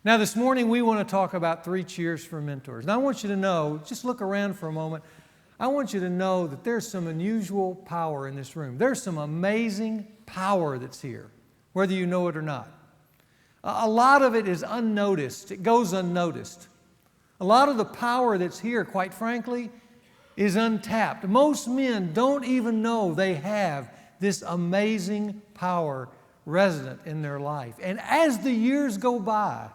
Now, this morning we want to talk about 3 cheers for mentors. Now, I want you to know, just look around for a moment. I want you to know that there's some unusual power in this room. There's some amazing power that's here, whether you know it or not. A lot of it is unnoticed. It goes unnoticed. A lot of the power that's here, quite frankly, is untapped. Most men don't even know they have this amazing power resident in their life. And as the years go by,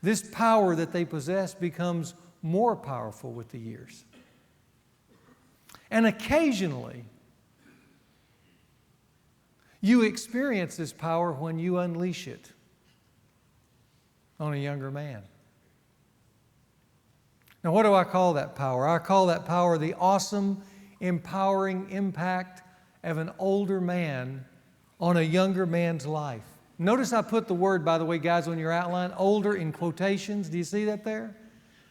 this power that they possess becomes more powerful with the years. And occasionally, you experience this power when you unleash it on a younger man. Now, what do I call that power? I call that power the awesome, empowering impact of an older man on a younger man's life. Notice I put the word, by the way, guys, on your outline, older in quotations. Do you see that there?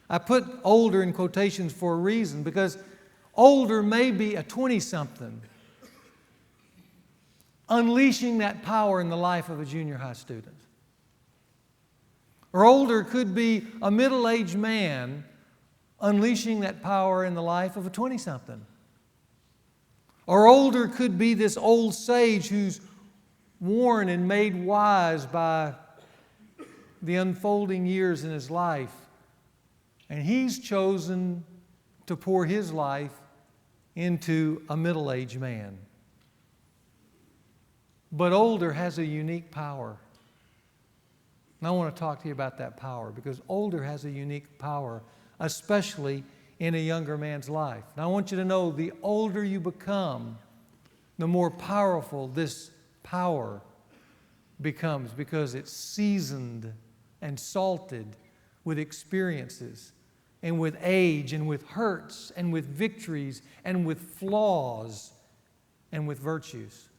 I put older in quotations for a reason, because older may be a 20-something unleashing that power in the life of a junior high student. Or older could be a middle-aged man unleashing that power in the life of a 20-something. Or older could be this old sage who's worn and made wise by the unfolding years in his life. And he's chosen to pour his life into a middle-aged man. But older has a unique power. And I want to talk to you about that power, because older has a unique power, especially in a younger man's life. Now, I want you to know, the older you become, the more powerful this power becomes, because it's seasoned and salted with experiences and with age and with hurts and with victories and with flaws and with virtues.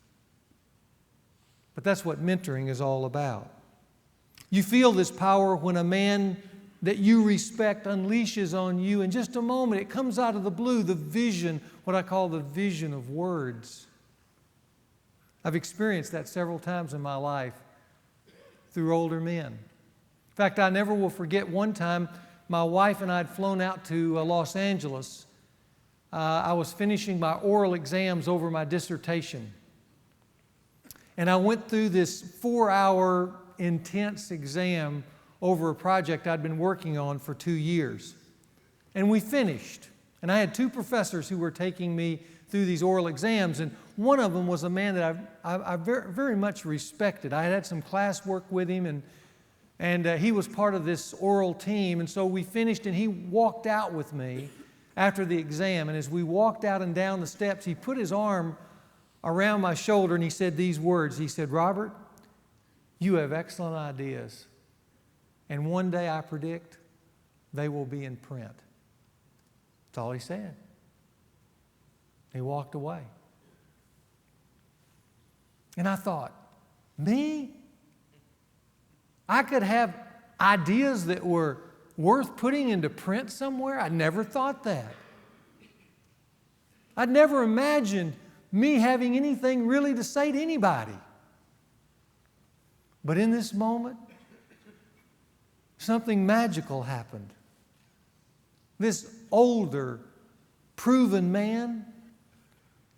But that's what mentoring is all about. You feel this power when a man that you respect unleashes on you in just a moment. It comes out of the blue, the vision, what I call the vision of words. I've experienced that several times in my life through older men. In fact, I never will forget one time my wife and I had flown out to Los Angeles. I was finishing my oral exams over my dissertation. And I went through this 4-hour intense exam over a project I'd been working on for 2 years. And we finished. And I had 2 professors who were taking me through these oral exams. And one of them was a man that I very, very much respected. I had some class work with him, and he was part of this oral team. And so we finished, and he walked out with me after the exam. And as we walked out and down the steps, he put his arm around my shoulder and he said these words. He said, "Robert, you have excellent ideas. And one day I predict they will be in print." That's all he said. He walked away. And I thought, me? I could have ideas that were worth putting into print somewhere? I never thought that. I'd never imagined me having anything really to say to anybody. But in this moment, something magical happened. This older, proven man,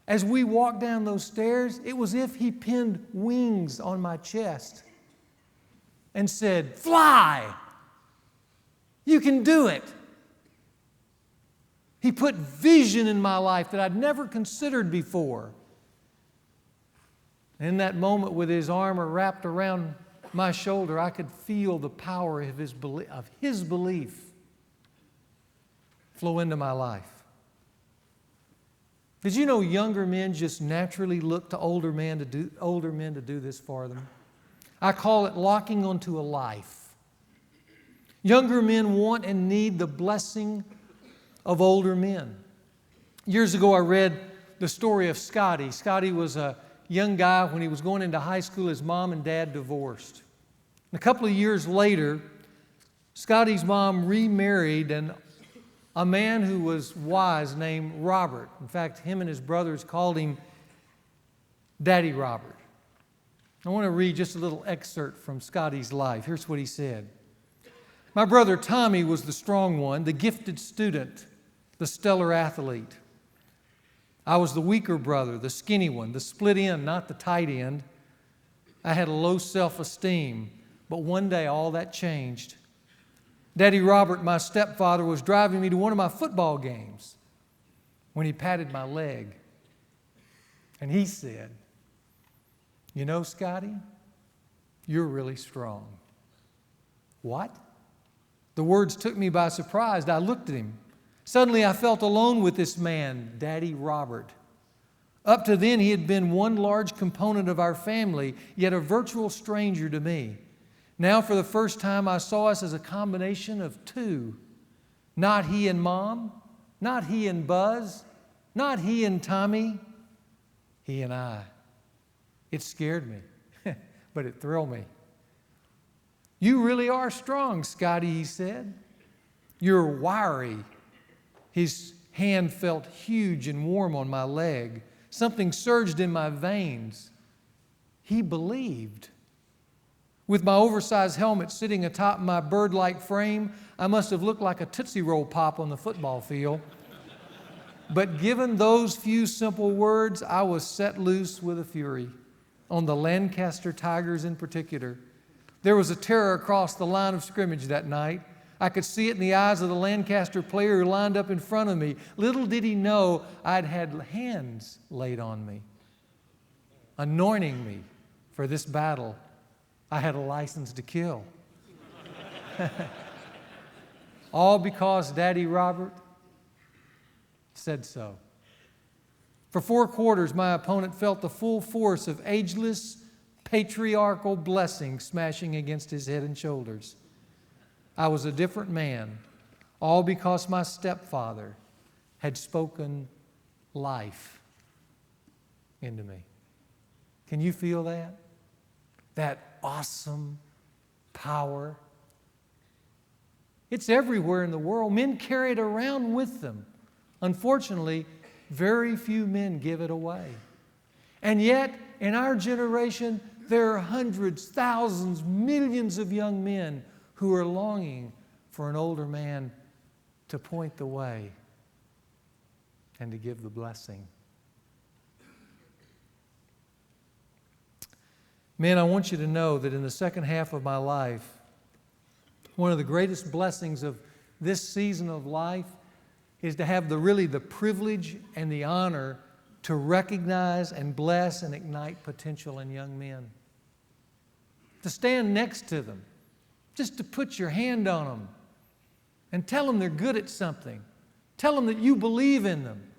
as we walked down those stairs, it was as if he pinned wings on my chest and said, "Fly! You can do it." He put vision in my life that I'd never considered before. In that moment, with his arm wrapped around my shoulder, I could feel the power of his belief flow into my life. Did you know younger men just naturally look to older men to do this for them? I call it locking onto a life. Younger men want and need the blessing of older men. Years ago, I read the story of Scotty. Scotty was a young guy. When he was going into high school, his mom and dad divorced. And a couple of years later, Scotty's mom remarried a man who was wise named Robert. In fact, him and his brothers called him Daddy Robert. I want to read just a little excerpt from Scotty's life. Here's what he said. My brother Tommy was the strong one, the gifted student, the stellar athlete. I was the weaker brother, the skinny one, the split end, not the tight end. I had a low self-esteem, but one day all that changed. Daddy Robert, my stepfather, was driving me to one of my football games when he patted my leg. And he said, "You know, Scotty, you're really strong." What? The words took me by surprise. I looked at him. Suddenly I felt alone with this man, Daddy Robert. Up to then he had been one large component of our family, yet a virtual stranger to me. Now for the first time I saw us as a combination of two. Not he and Mom, not he and Buzz, not he and Tommy, he and I. It scared me, but it thrilled me. "You really are strong, Scotty," he said. "You're wiry." His hand felt huge and warm on my leg. Something surged in my veins. He believed. With my oversized helmet sitting atop my bird-like frame, I must have looked like a Tootsie Roll Pop on the football field. But given those few simple words, I was set loose with a fury. On the Lancaster Tigers in particular. There was a terror across the line of scrimmage that night. I could see it in the eyes of the Lancaster player who lined up in front of me. Little did he know I'd had hands laid on me, anointing me for this battle. I had a license to kill. All because Daddy Robert said so. For 4 quarters, my opponent felt the full force of ageless, patriarchal blessing smashing against his head and shoulders. I was a different man, all because my stepfather had spoken life into me. Can you feel that? That awesome power. It's everywhere in the world. Men carry it around with them. Unfortunately, very few men give it away. And yet, in our generation, there are hundreds, thousands, millions of young men who are longing for an older man to point the way and to give the blessing. Men, I want you to know that in the second half of my life, one of the greatest blessings of this season of life is to have the privilege and the honor to recognize and bless and ignite potential in young men. To stand next to them, just to put your hand on them and tell them they're good at something. Tell them that you believe in them.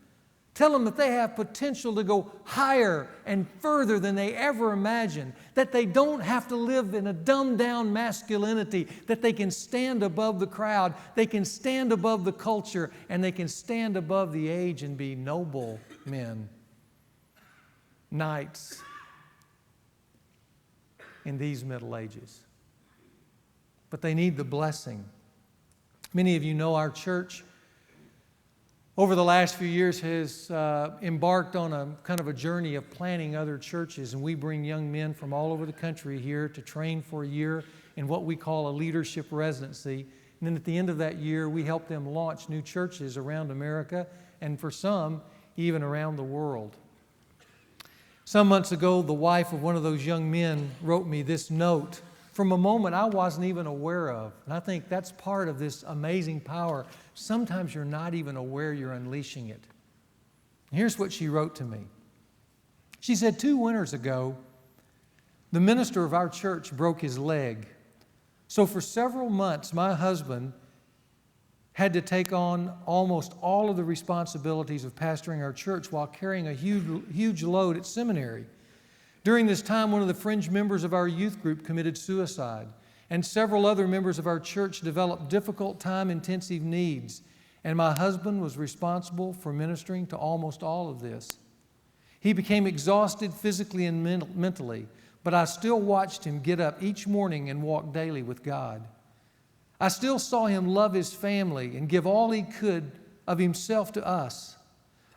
Tell them that they have potential to go higher and further than they ever imagined, that they don't have to live in a dumbed-down masculinity, that they can stand above the crowd, they can stand above the culture, and they can stand above the age and be noble men, knights in these Middle Ages. But they need the blessing. Many of you know our church over the last few years has embarked on a kind of a journey of planning other churches, and we bring young men from all over the country here to train for a year in what we call a leadership residency. And then at the end of that year, we help them launch new churches around America, and for some, even around the world. Some months ago, the wife of one of those young men wrote me this note from a moment I wasn't even aware of. And I think that's part of this amazing power. Sometimes you're not even aware you're unleashing it. Here's what she wrote to me. She said, 2 winters ago, the minister of our church broke his leg. So for several months, my husband had to take on almost all of the responsibilities of pastoring our church while carrying a huge load at seminary. During this time, one of the fringe members of our youth group committed suicide, and several other members of our church developed difficult, time-intensive needs, and my husband was responsible for ministering to almost all of this. He became exhausted physically and mentally, but I still watched him get up each morning and walk daily with God. I still saw him love his family and give all he could of himself to us.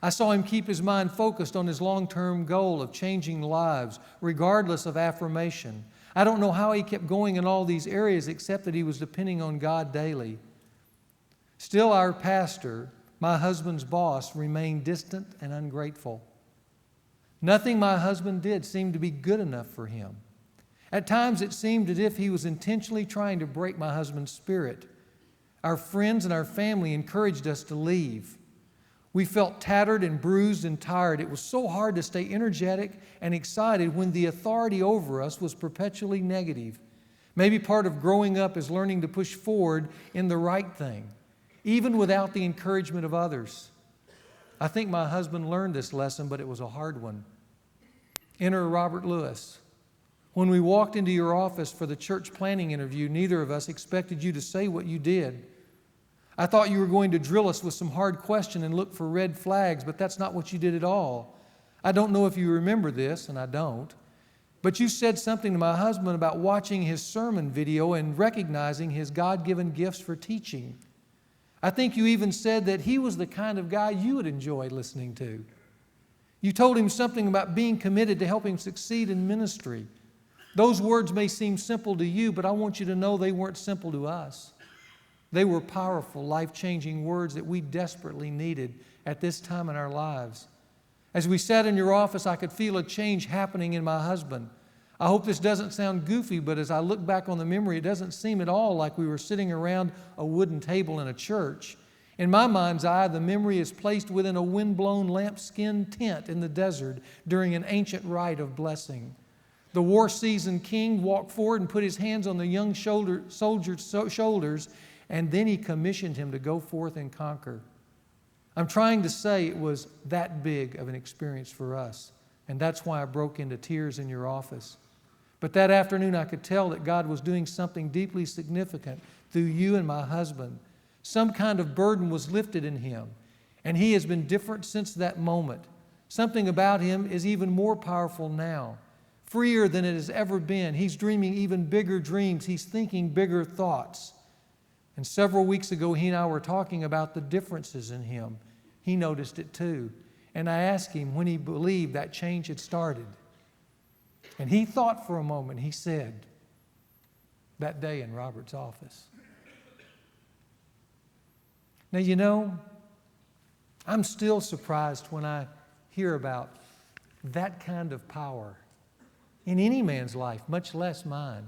I saw him keep his mind focused on his long-term goal of changing lives, regardless of affirmation. I don't know how he kept going in all these areas except that he was depending on God daily. Still, our pastor, my husband's boss, remained distant and ungrateful. Nothing my husband did seemed to be good enough for him. At times it seemed as if he was intentionally trying to break my husband's spirit. Our friends and our family encouraged us to leave. We felt tattered and bruised and tired. It was so hard to stay energetic and excited when the authority over us was perpetually negative. Maybe part of growing up is learning to push forward in the right thing, even without the encouragement of others. I think my husband learned this lesson, but it was a hard one. Enter Robert Lewis. When we walked into your office for the church planning interview, neither of us expected you to say what you did. I thought you were going to drill us with some hard question and look for red flags, but that's not what you did at all. I don't know if you remember this, and I don't, but you said something to my husband about watching his sermon video and recognizing his God-given gifts for teaching. I think you even said that he was the kind of guy you would enjoy listening to. You told him something about being committed to helping succeed in ministry. Those words may seem simple to you, but I want you to know they weren't simple to us. They were powerful, life-changing words that we desperately needed at this time in our lives. As we sat in your office, I could feel a change happening in my husband. I hope this doesn't sound goofy, but as I look back on the memory, it doesn't seem at all like we were sitting around a wooden table in a church. In my mind's eye, the memory is placed within a wind-blown lambskin tent in the desert during an ancient rite of blessing. The war-seasoned king walked forward and put his hands on the young soldier's shoulders, and then he commissioned him to go forth and conquer. I'm trying to say it was that big of an experience for us, and that's why I broke into tears in your office. But that afternoon I could tell that God was doing something deeply significant through you and my husband. Some kind of burden was lifted in him, and he has been different since that moment. Something about him is even more powerful now, freer than it has ever been. He's dreaming even bigger dreams. He's thinking bigger thoughts. And several weeks ago, he and I were talking about the differences in him. He noticed it too. And I asked him when he believed that change had started. And he thought for a moment. He said, that day in Robert's office. Now, you know, I'm still surprised when I hear about that kind of power in any man's life, much less mine.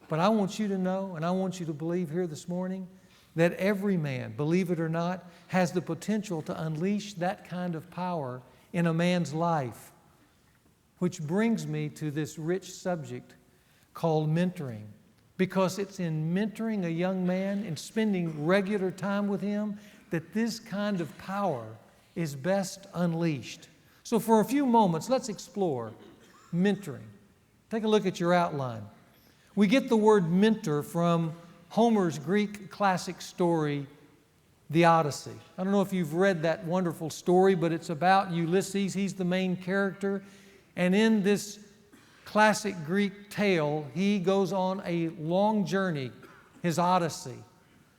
But I want you to know, and I want you to believe here this morning, that every man, believe it or not, has the potential to unleash that kind of power in a man's life. Which brings me to this rich subject called mentoring. Because it's in mentoring a young man and spending regular time with him that this kind of power is best unleashed. So for a few moments, let's explore mentoring. Take a look at your outline. We get the word mentor from Homer's Greek classic story, The Odyssey. I don't know if you've read that wonderful story, but it's about Ulysses. He's the main character. And in this classic Greek tale, he goes on a long journey, his Odyssey.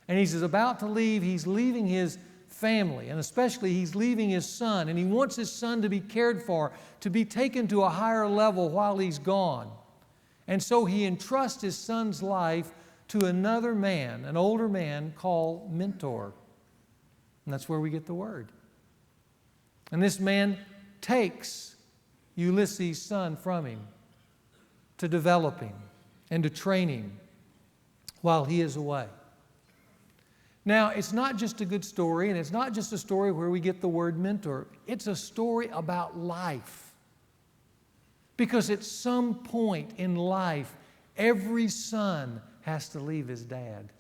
And he's about to leave. He's leaving his family, and especially he's leaving his son. And he wants his son to be cared for, to be taken to a higher level while he's gone. And so he entrusts his son's life to another man, an older man called Mentor. And that's where we get the word. And this man takes Ulysses' son from him to develop him and to train him while he is away. Now, it's not just a good story, and it's not just a story where we get the word mentor. It's a story about life. Because at some point in life, every son has to leave his dad.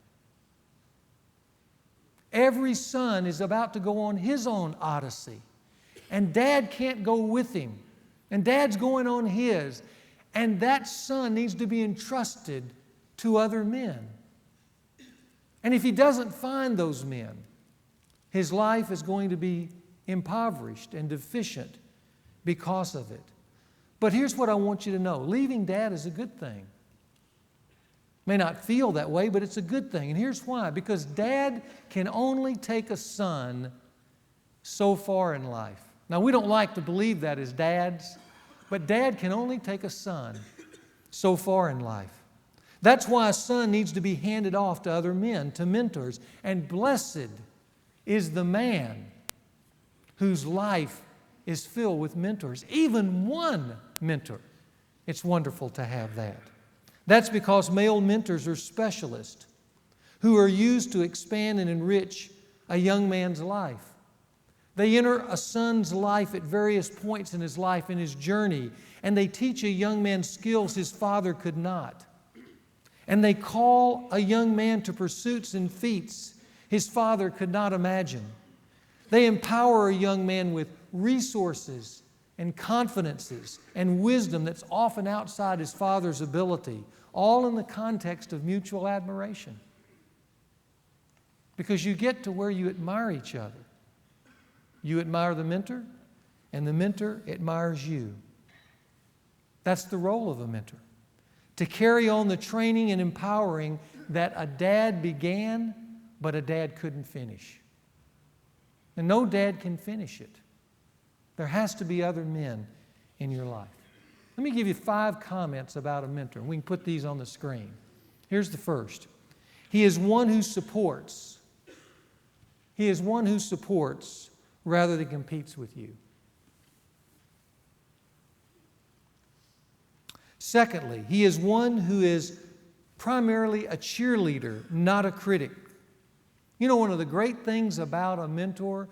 Every son is about to go on his own odyssey. And dad can't go with him. And dad's going on his. And that son needs to be entrusted to other men. And if he doesn't find those men, his life is going to be impoverished and deficient because of it. But here's what I want you to know. Leaving dad is a good thing. May not feel that way, but it's a good thing. And here's why. Because dad can only take a son so far in life. Now, we don't like to believe that as dads, but dad can only take a son so far in life. That's why a son needs to be handed off to other men, to mentors. And blessed is the man whose life is filled with mentors, even one mentor. It's wonderful to have that. That's because male mentors are specialists who are used to expand and enrich a young man's life. They enter a son's life at various points in his life, in his journey, and they teach a young man skills his father could not. And they call a young man to pursuits and feats his father could not imagine. They empower a young man with resources and confidences and wisdom that's often outside his father's ability, all in the context of mutual admiration. Because you get to where you admire each other. You admire the mentor, and the mentor admires you. That's the role of a mentor. To carry on the training and empowering that a dad began, but a dad couldn't finish. And no dad can finish it. There has to be other men in your life. Let me give you 5 comments about a mentor. We can put these on the screen. Here's the first. He is one who supports. He is one who supports rather than competes with you. Secondly, he is one who is primarily a cheerleader, not a critic. You know, one of the great things about a mentor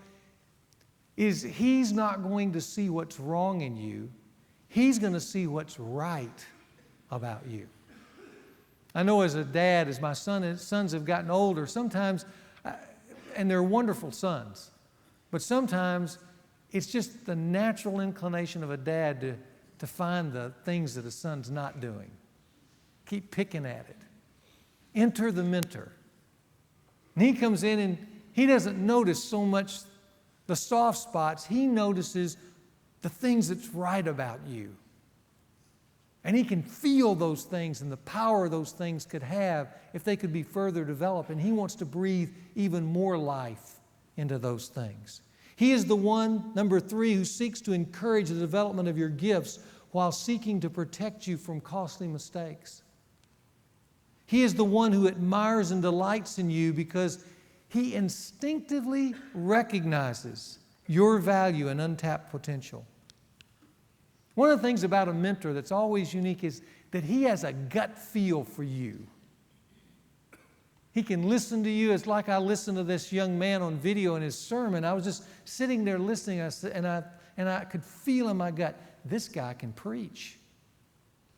is he's not going to see what's wrong in you. He's going to see what's right about you. I know as a dad, as my sons have gotten older, sometimes, and they're wonderful sons, but sometimes it's just the natural inclination of a dad to find the things that a son's not doing. Keep picking at it. Enter the mentor. And he comes in and he doesn't notice so much the soft spots. He notices the things that's right about you. And he can feel those things and the power those things could have if they could be further developed. And he wants to breathe even more life into those things. He is the one, number 3, who seeks to encourage the development of your gifts while seeking to protect you from costly mistakes. He is the one who admires and delights in you because he instinctively recognizes your value and untapped potential. One of the things about a mentor that's always unique is that he has a gut feel for you. He can listen to you. It's like I listened to this young man on video in his sermon. I was just sitting there listening, and I could feel in my gut, this guy can preach.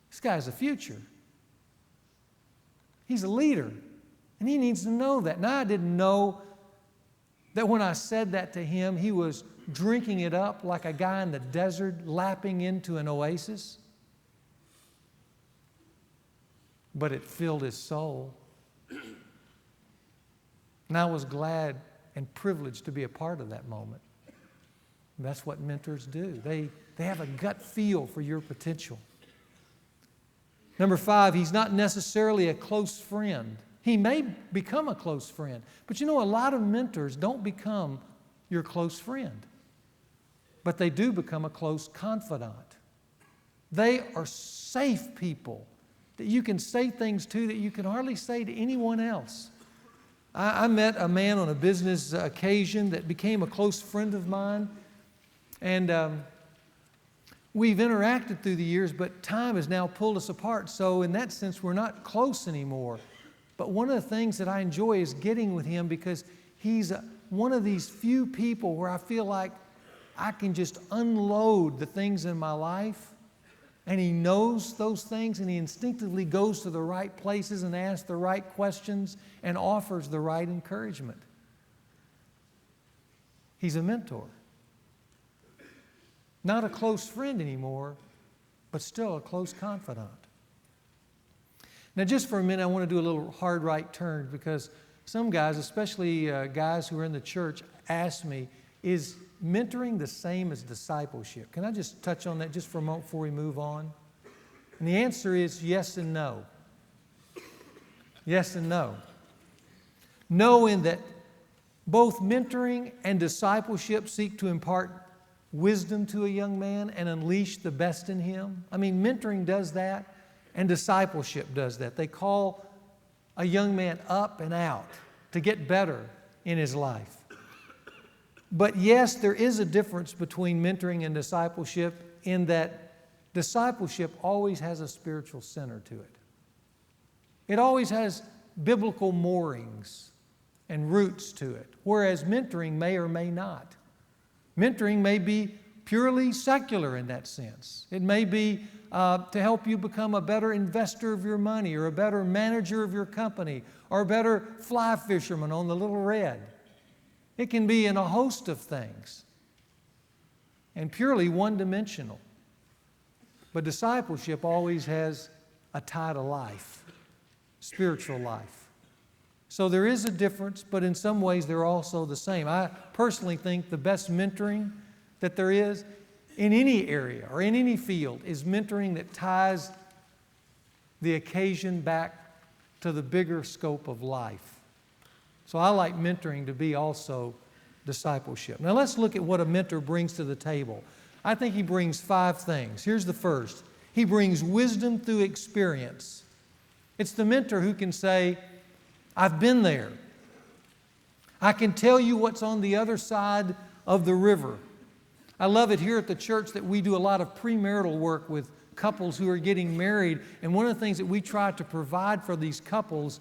This guy has a future. He's a leader, and he needs to know that. Now, I didn't know that when I said that to him, he was drinking it up like a guy in the desert lapping into an oasis. But it filled his soul. And I was glad and privileged to be a part of that moment. And that's what mentors do. They have a gut feel for your potential. Number 5, he's not necessarily a close friend. He may become a close friend. But you know, a lot of mentors don't become your close friend. But they do become a close confidant. They are safe people that you can say things to that you can hardly say to anyone else. I met a man on a business occasion that became a close friend of mine. And we've interacted through the years, but time has now pulled us apart. So in that sense, we're not close anymore. But one of the things that I enjoy is getting with him because he's one of these few people where I feel like I can just unload the things in my life. And he knows those things, and he instinctively goes to the right places and asks the right questions and offers the right encouragement. He's a mentor. Not a close friend anymore, but still a close confidant. Now, just for a minute, I want to do a little hard right turn because some guys, especially guys who are in the church, ask me, is mentoring the same as discipleship? Can I just touch on that just for a moment before we move on? And the answer is yes and no. Yes and no. No in that Both mentoring and discipleship seek to impart wisdom to a young man and unleash the best in him. I mean, mentoring does that, and discipleship does that. They call a young man up and out to get better in his life. But yes, there is a difference between mentoring and discipleship in that discipleship always has a spiritual center to it. It always has biblical moorings and roots to it, whereas mentoring may or may not. Mentoring may be purely secular in that sense. It may be to help you become a better investor of your money, or a better manager of your company, or a better fly fisherman on the Little Red. It can be in a host of things and purely one-dimensional. But discipleship always has a tie to life, spiritual life. So there is a difference, but in some ways they're also the same. I personally think the best mentoring that there is in any area or in any field is mentoring that ties the occasion back to the bigger scope of life. So I like mentoring to be also discipleship. Now let's look at what a mentor brings to the table. I think he brings 5 things. Here's the first. He brings wisdom through experience. It's the mentor who can say, I've been there. I can tell you what's on the other side of the river. I love it here at the church that we do a lot of premarital work with couples who are getting married. And one of the things that we try to provide for these couples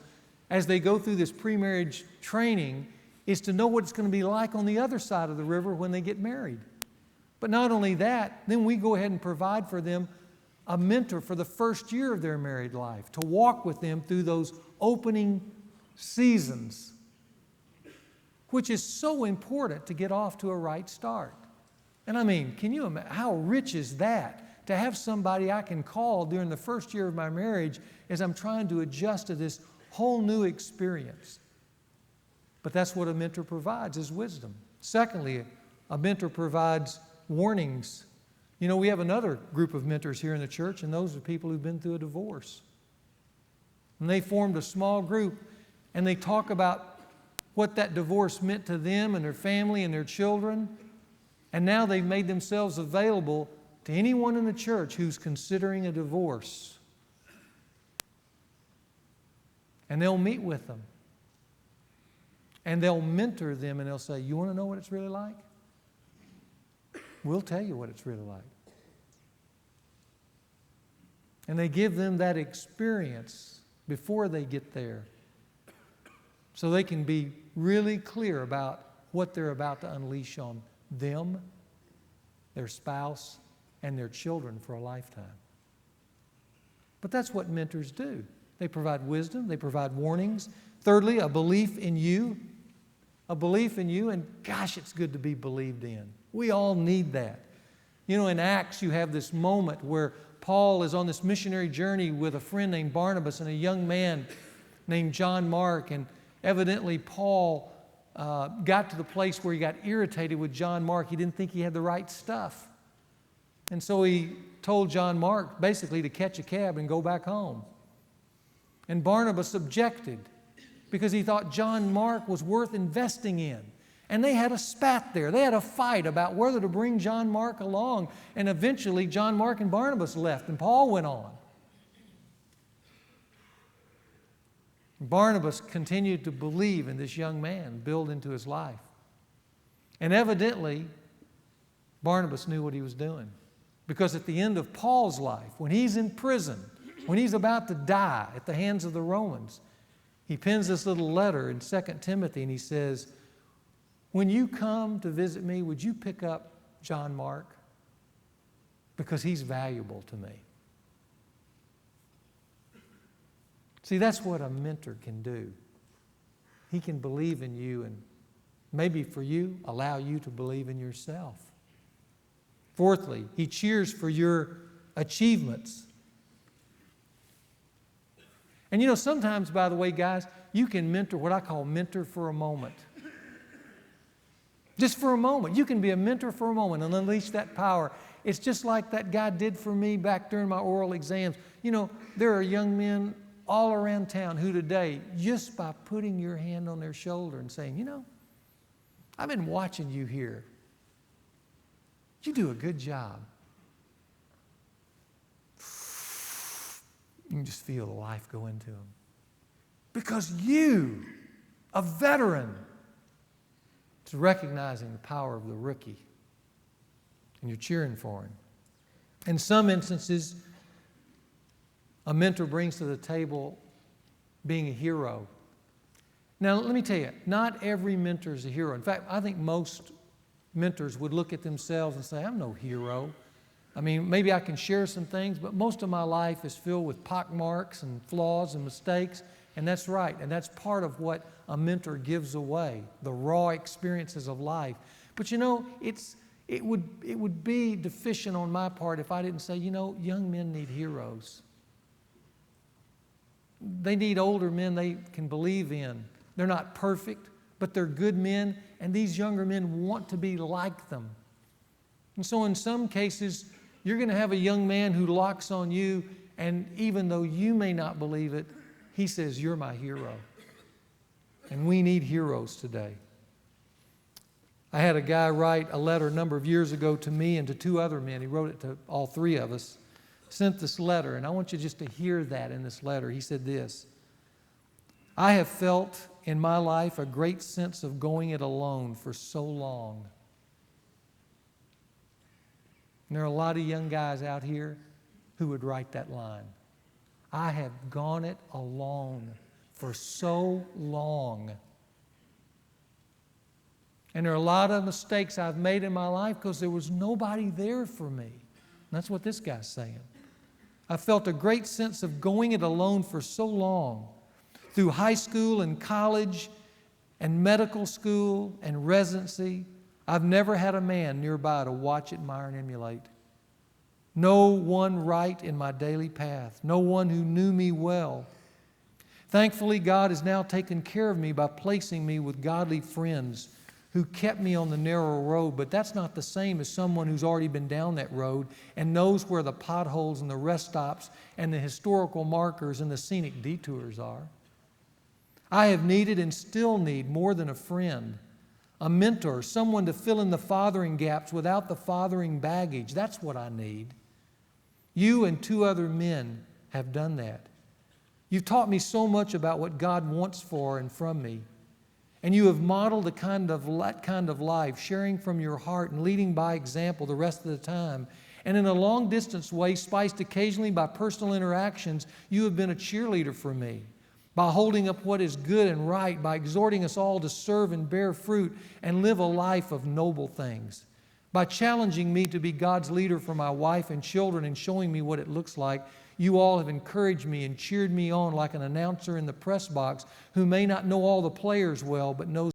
as they go through this pre-marriage training is to know what it's going to be like on the other side of the river when they get married. But not only that, then we go ahead and provide for them a mentor for the first year of their married life to walk with them through those opening seasons, which is so important to get off to a right start. And I mean, can you imagine how rich is that to have somebody I can call during the first year of my marriage as I'm trying to adjust to this whole new experience? But that's what a mentor provides, is wisdom. Secondly, a mentor provides warnings. You know, we have another group of mentors here in the church, and those are people who've been through a divorce. And they formed a small group, and they talk about what that divorce meant to them and their family and their children. And now they've made themselves available to anyone in the church who's considering a divorce. And they'll meet with them. And they'll mentor them, and they'll say, you want to know what it's really like? We'll tell you what it's really like. And they give them that experience before they get there so they can be really clear about what they're about to unleash on them, their spouse, and their children for a lifetime. But that's what mentors do. They provide wisdom, they provide warnings. Thirdly, a belief in you. A belief in you, and gosh, it's good to be believed in. We all need that. You know, in Acts, you have this moment where Paul is on this missionary journey with a friend named Barnabas and a young man named John Mark, and evidently Paul got to the place where he got irritated with John Mark. He didn't think he had the right stuff. And so he told John Mark basically to catch a cab and go back home. And Barnabas objected because he thought John Mark was worth investing in. And they had a spat there. They had a fight about whether to bring John Mark along. And eventually John Mark and Barnabas left and Paul went on. Barnabas continued to believe in this young man, build into his life. And evidently, Barnabas knew what he was doing. Because at the end of Paul's life, when he's in prison, when he's about to die at the hands of the Romans, he pens this little letter in 2 Timothy and he says, when you come to visit me, would you pick up John Mark? Because he's valuable to me. See, that's what a mentor can do. He can believe in you and maybe for you, allow you to believe in yourself. Fourthly, he cheers for your achievements. And you know, sometimes, by the way, guys, you can mentor, what I call mentor for a moment. Just for a moment. You can be a mentor for a moment and unleash that power. It's just like that guy did for me back during my oral exams. You know, there are young men all around town who today, just by putting your hand on their shoulder and saying, you know, I've been watching you here. You do a good job. You can just feel the life go into them. Because you, a veteran, is recognizing the power of the rookie. And you're cheering for him. In some instances, a mentor brings to the table being a hero. Now, let me tell you, not every mentor is a hero. In fact, I think most mentors would look at themselves and say, I'm no hero. I mean, maybe I can share some things, but most of my life is filled with pockmarks and flaws and mistakes, and that's right. And that's part of what a mentor gives away, the raw experiences of life. But you know, it would be deficient on my part if I didn't say, you know, young men need heroes. They need older men they can believe in. They're not perfect, but they're good men, and these younger men want to be like them. And so in some cases, you're going to have a young man who locks on you, and even though you may not believe it, he says, you're my hero. And we need heroes today. I had a guy write a letter a number of years ago to me and to two other men. He wrote it to all three of us. Sent this letter, and I want you just to hear that in this letter. He said this: I have felt in my life a great sense of going it alone for so long. And there are a lot of young guys out here who would write that line. I have gone it alone for so long. And there are a lot of mistakes I've made in my life because there was nobody there for me. And that's what this guy's saying. I felt a great sense of going it alone for so long. Through high school and college and medical school and residency, I've never had a man nearby to watch, admire, and emulate. No one right in my daily path. No one who knew me well. Thankfully, God has now taken care of me by placing me with godly friends who kept me on the narrow road, but that's not the same as someone who's already been down that road and knows where the potholes and the rest stops and the historical markers and the scenic detours are. I have needed and still need more than a friend, a mentor, someone to fill in the fathering gaps without the fathering baggage. That's what I need. You and two other men have done that. You've taught me so much about what God wants for and from me. And you have modeled that kind of life, sharing from your heart and leading by example the rest of the time. And in a long-distance way, spiced occasionally by personal interactions, you have been a cheerleader for me. By holding up what is good and right, by exhorting us all to serve and bear fruit and live a life of noble things. By challenging me to be God's leader for my wife and children and showing me what it looks like, you all have encouraged me and cheered me on like an announcer in the press box who may not know all the players well but knows